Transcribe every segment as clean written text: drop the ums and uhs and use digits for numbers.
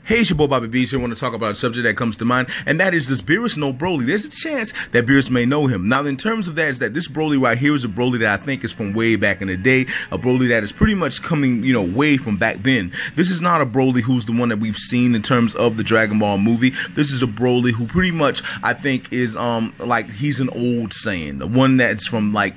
Hey, it's your boy Bobby Beerus here. I want to talk about a subject that comes to mind, and that is, does Beerus know Broly? There's a chance that Beerus may know him. Now, in terms of that, is that this Broly right here is a Broly that I think is from way back in the day, a Broly that is pretty much coming, way from back then. This is not a Broly who's the one that we've seen in terms of the Dragon Ball movie. This is a Broly who pretty much, I think, is, like, he's an old Saiyan, the one that's from, like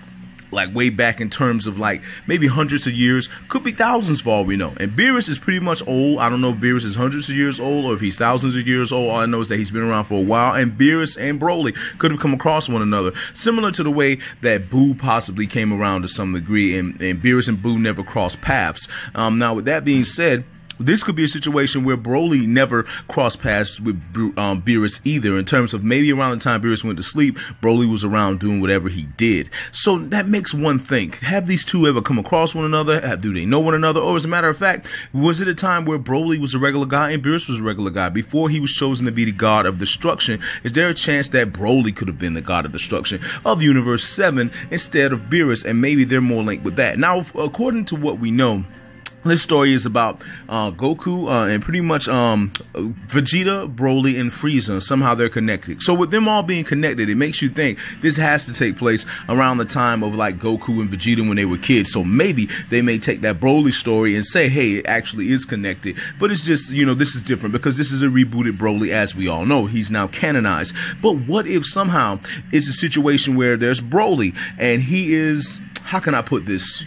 way back in terms of maybe hundreds of years, could be thousands for all we know. And Beerus is pretty much old. I don't know if Beerus is hundreds of years old or if he's thousands of years old. All I know is that he's been around for a while, and Beerus and Broly could have come across one another, similar to the way that Boo possibly came around to some degree, and Beerus and Boo never crossed paths. Now, with that being said, this could be a situation where Broly never crossed paths with Beerus either, in terms of maybe around the time Beerus went to sleep, Broly was around doing whatever he did. So that makes one think, have these two ever come across one another? Do they know one another? Or as a matter of fact, was it a time where Broly was a regular guy and Beerus was a regular guy before he was chosen to be the god of destruction? Is there a chance that Broly could have been the god of destruction of Universe 7 instead of Beerus? And maybe they're more linked with that. Now, according to what we know, this story is about Goku and pretty much Vegeta, Broly, and Frieza. Somehow they're connected. So with them all being connected, it makes you think this has to take place around the time of Goku and Vegeta when they were kids. So maybe they may take that Broly story and say, hey, it actually is connected. But it's just, this is different because this is a rebooted Broly, as we all know. He's now canonized. But what if somehow it's a situation where there's Broly and he is, how can I put this?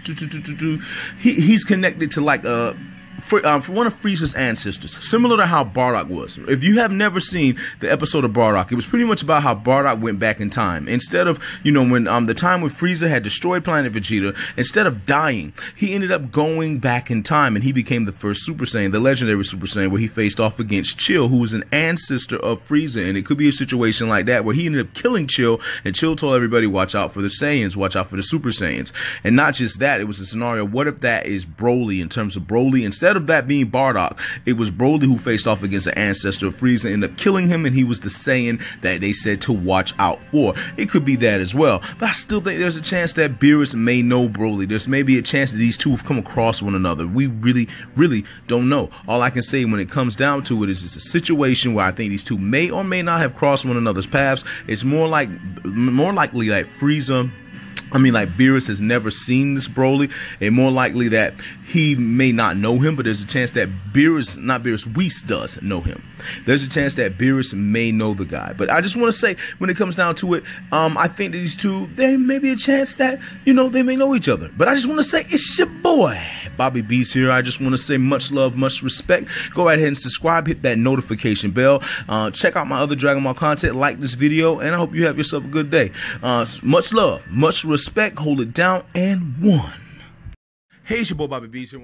He's connected to one of Frieza's ancestors, similar to how Bardock was. If you have never seen the episode of Bardock, it was pretty much about how Bardock went back in time. Instead of, when the time when Frieza had destroyed Planet Vegeta, instead of dying, he ended up going back in time, and he became the first Super Saiyan, the legendary Super Saiyan, where he faced off against Chill, who was an ancestor of Frieza. And it could be a situation like that where he ended up killing Chill, and Chill told everybody, watch out for the Saiyans, watch out for the Super Saiyans. And not just that, it was a scenario, what if that is Broly? In terms of Broly, instead of that being Bardock, it was Broly who faced off against an ancestor of Frieza and ended up killing him, and he was the Saiyan that they said to watch out for. It could be that as well. But I still think there's a chance that Beerus may know Broly. There's maybe a chance that these two have come across one another. We really, really don't know. All I can say when it comes down to it is it's a situation where I think these two may or may not have crossed one another's paths. It's more likely like Beerus has never seen this Broly, and more likely that he may not know him, but there's a chance that Whis does know him. There's a chance that Beerus may know the guy. But I just want to say, when it comes down to it, I think that these two, there may be a chance that, they may know each other. But I just want to say, it's your boy, Bobby Beerus here. I just want to say much love, much respect. Go right ahead and subscribe, hit that notification bell. Check out my other Dragon Ball content, like this video, and I hope you have yourself a good day. Much love, much respect, hold it down, and one. Hey, it's your boy Bobby Beerus here.